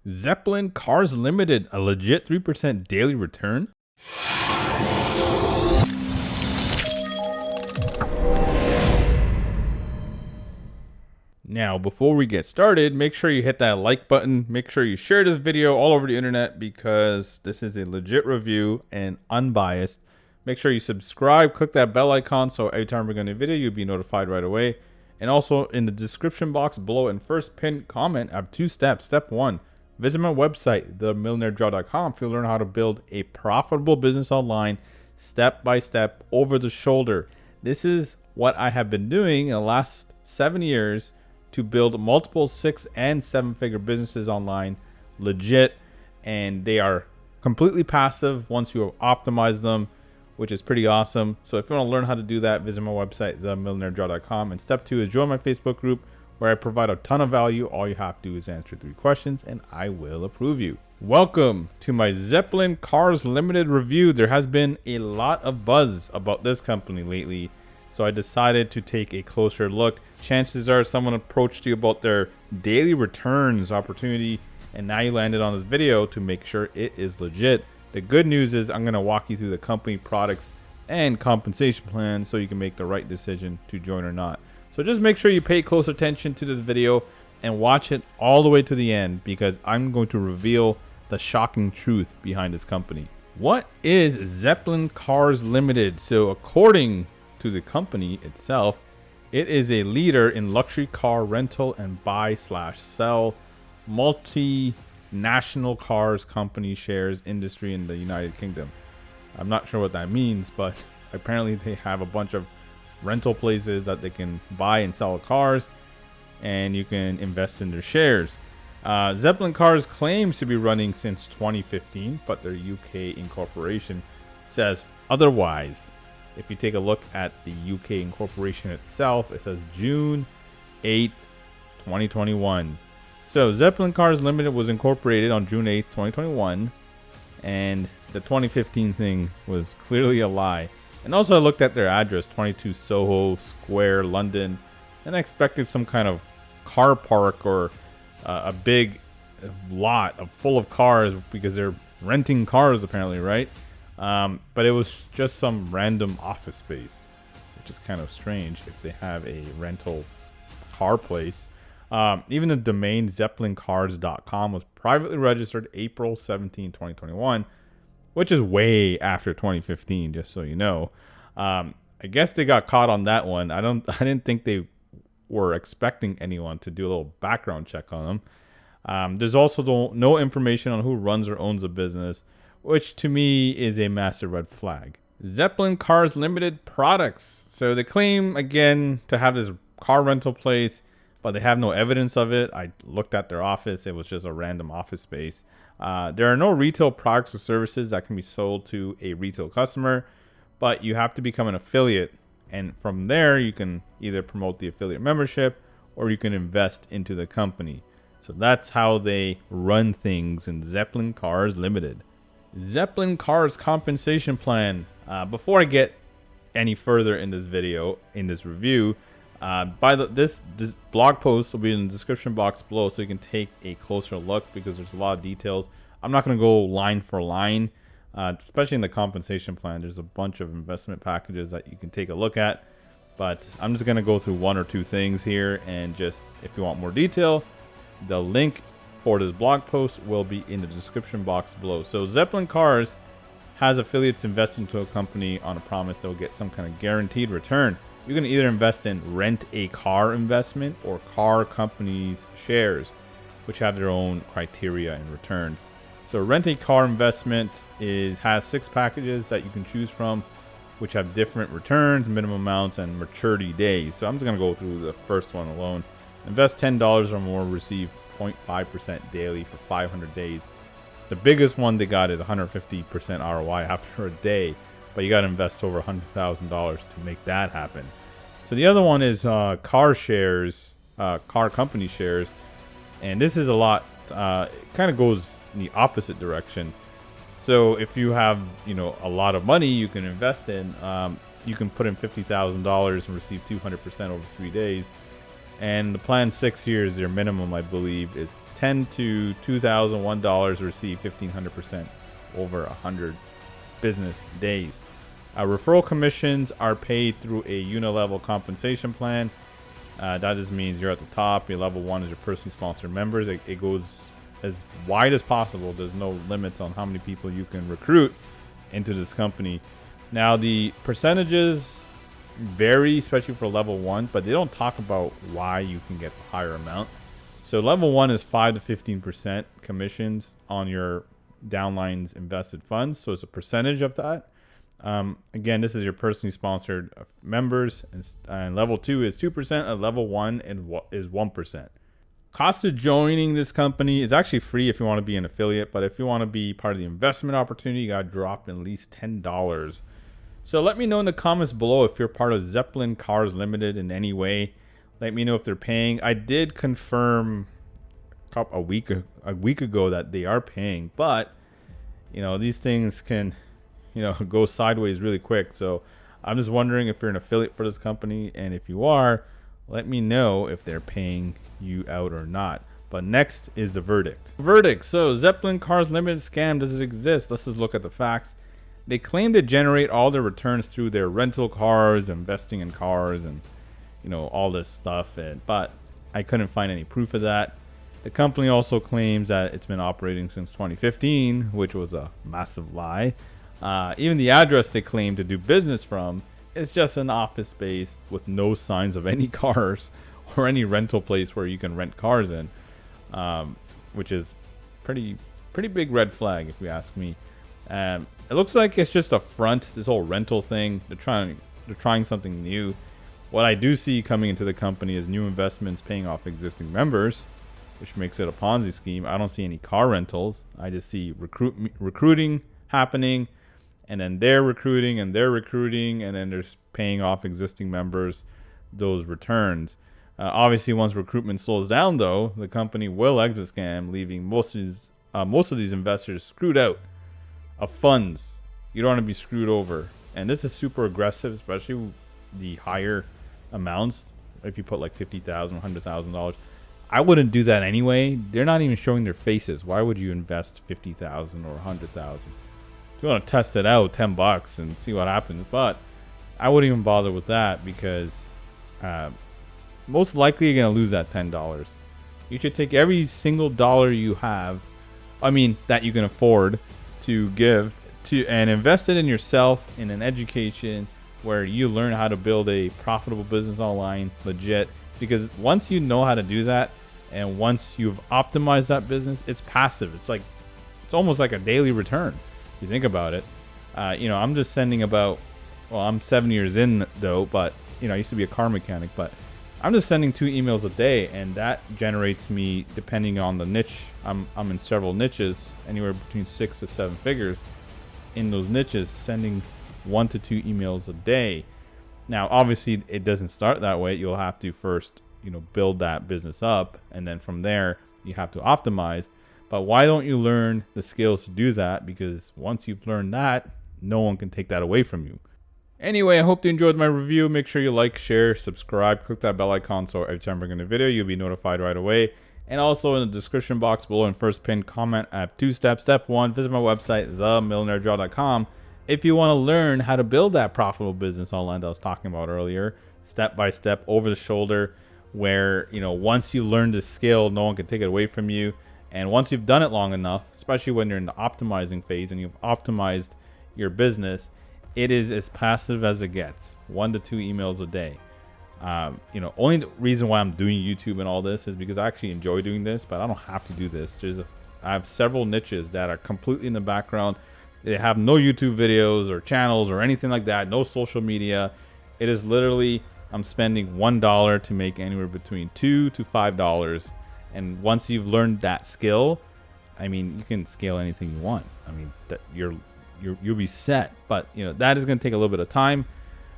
Zeppelin Cars Limited, a legit 3% daily return? Now, before we get started, make sure you hit that like button. Make sure you share this video all over the internet because this is a legit review and unbiased. Make sure you subscribe, click that bell icon so every time we're going to video, you'll be notified right away. And also in the description box below and first pinned comment, I have 2 steps. Step 1, visit my website, themillionairedraw.com, if you learn how to build a profitable business online, step by step, over the shoulder. This is what I have been doing in the last 7 years to build multiple 6 and 7 figure businesses online, legit, and they are completely passive once you have optimized them, which is pretty awesome. So if you want to learn how to do that, visit my website, themillionairedraw.com. And step 2 is join my Facebook group where I provide a ton of value. All you have to do is answer 3 questions and I will approve you. Welcome to my Zeppelin Cars Limited review. There has been a lot of buzz about this company lately, so I decided to take a closer look. Chances are someone approached you about their daily returns opportunity, and now you landed on this video to make sure it is legit. The good news is I'm going to walk you through the company products and compensation plan so you can make the right decision to join or not. So just make sure you pay close attention to this video and watch it all the way to the end because I'm going to reveal the shocking truth behind this company. What is Zeppelin Cars Limited? So according to the company itself, it is a leader in luxury car rental and buy/sell multinational cars company shares industry in the United Kingdom. I'm not sure what that means, but apparently they have a bunch of rental places that they can buy and sell cars, and you can invest in their shares. Zeppelin Cars claims to be running since 2015, but their UK incorporation says otherwise. If you take a look at the UK incorporation itself, it says June 8th, 2021. So Zeppelin Cars Limited was incorporated on June 8th, 2021, and the 2015 thing was clearly a lie. And also I looked at their address, 22 Soho Square, London, and I expected some kind of car park or a big lot full of cars because they're renting cars apparently, right? But it was just some random office space, which is kind of strange if they have a rental car place. Even the domain zeppelincars.com was privately registered April 17, 2021, which is way after 2015, just so you know. I guess they got caught on that one. I didn't think they were expecting anyone to do a little background check on them. There's also no information on who runs or owns the business, which to me is a massive red flag. Zeppelin Cars Limited products. So they claim again to have this car rental place, but they have no evidence of it. I looked at their office. It was just a random office space. There are no retail products or services that can be sold to a retail customer, but you have to become an affiliate. And from there, you can either promote the affiliate membership or you can invest into the company. So that's how they run things in Zeppelin Cars Limited. Zeppelin Cars compensation plan. Before I get any further in this video, in this review, this blog post will be in the description box below so you can take a closer look because there's a lot of details. I'm not going to go line for line, especially in the compensation plan. There's a bunch of investment packages that you can take a look at, but I'm just going to go through 1 or 2 things here, and just if you want more detail, the link for this blog post will be in the description box below. So Zeppelin Cars has affiliates invest into a company on a promise they'll get some kind of guaranteed return. You can either invest in rent a car investment or car companies shares, which have their own criteria and returns. So rent a car investment has 6 packages that you can choose from, which have different returns, minimum amounts, and maturity days. So I'm just going to go through the first one alone. Invest $10 or more, receive 0.5% daily for 500 days. The biggest one they got is 150% ROI after a day, but you got to invest over $100,000 to make that happen. So the other one is car shares, car company shares, and this is a lot. It kind of goes in the opposite direction. So if you have a lot of money you can invest in, you can put in $50,000 and receive 200% over 3 days. And the plan 6 years, their minimum, I believe, is $10 to $2,001 receive 1,500% over 100 business days. Referral commissions are paid through a unilevel compensation plan. That just means you're at the top. Your level 1 is your personally sponsored members. It goes as wide as possible. There's no limits on how many people you can recruit into this company. Now, the percentages vary, especially for level 1, but they don't talk about why you can get the higher amount. So level 1 is 5 to 15% commissions on your downline's invested funds. So it's a percentage of that. Again, this is your personally sponsored members, and level 2 is 2%, and level 1 is 1%. Cost of joining this company is actually free if you want to be an affiliate, but if you want to be part of the investment opportunity, you got to drop at least $10. So let me know in the comments below if you're part of Zeppelin Cars Limited in any way. Let me know if they're paying. I did confirm a week ago that they are paying, but these things can go sideways really quick. So I'm just wondering if you're an affiliate for this company, and if you are, let me know if they're paying you out or not. But next is the verdict. So Zeppelin Cars Limited scam, does it exist? Let's just look at the facts. They claim to generate all their returns through their rental cars, investing in cars, and all this stuff, but I couldn't find any proof of that. The company also claims that it's been operating since 2015, which was a massive lie. Even the address they claim to do business from is just an office space with no signs of any cars or any rental place where you can rent cars in, which is pretty big red flag if you ask me. It looks like it's just a front, this whole rental thing. They're trying something new. What I do see coming into the company is new investments paying off existing members, which makes it a Ponzi scheme. I don't see any car rentals. I just see recruiting happening, and then they're recruiting, and then they're paying off existing members those returns. Obviously, once recruitment slows down, though, the company will exit scam, leaving most of these investors screwed out of funds. You don't want to be screwed over. And this is super aggressive, especially the higher amounts. If you put like $50,000, $100,000, I wouldn't do that anyway. They're not even showing their faces. Why would you invest $50,000 or $100,000? If you want to test it out, $10 and see what happens. But I wouldn't even bother with that, because most likely you're gonna lose that $10. You should take every single dollar you have, that you can afford to give to, and invest it in yourself, in an education where you learn how to build a profitable business online, legit. Because once you know how to do that, and once you've optimized that business, it's passive. It's almost like a daily return. If you think about it, I'm just sending I'm 7 years in though, but I used to be a car mechanic, but I'm just sending 2 emails a day, and that generates me, depending on the niche, I'm in several niches, anywhere between 6 to 7 figures in those niches, sending 1 to 2 emails a day. Now, obviously, it doesn't start that way. You'll have to first, build that business up, and then from there, you have to optimize. But why don't you learn the skills to do that? Because once you've learned that, no one can take that away from you. Anyway, I hope you enjoyed my review. Make sure you like, share, subscribe, click that bell icon so every time I bring in a video, you'll be notified right away. And also in the description box below and first pinned comment, I have 2 steps. Step 1, visit my website, themillionairejob.com. If you want to learn how to build that profitable business online that I was talking about earlier, step by step, over the shoulder, where, once you learn the skill, no one can take it away from you. And once you've done it long enough, especially when you're in the optimizing phase and you've optimized your business, it is as passive as it gets. 1 to 2 emails a day. Only the reason why I'm doing YouTube and all this is because I actually enjoy doing this, but I don't have to do this. I have several niches that are completely in the background. They have no YouTube videos or channels or anything like that. No social media. It is literally, I'm spending $1 to make anywhere between $2 to $5. And once you've learned that skill, you can scale anything you want. That you'll be set. But that is going to take a little bit of time.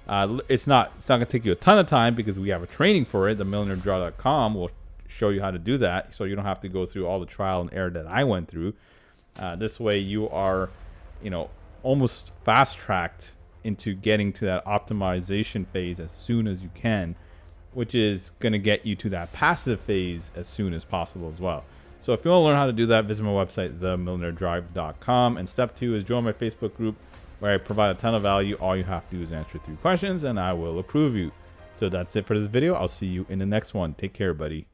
It's not going to take you a ton of time, because we have a training for it. The millionairejob.com will show you how to do that, so you don't have to go through all the trial and error that I went through. This way you are, almost fast-tracked into getting to that optimization phase as soon as you can, which is going to get you to that passive phase as soon as possible as well. So if you want to learn how to do that, visit my website, themillionairedrive.com. And step 2 is join my Facebook group where I provide a ton of value. All you have to do is answer 3 questions and I will approve you. So that's it for this video. I'll see you in the next one. Take care, buddy.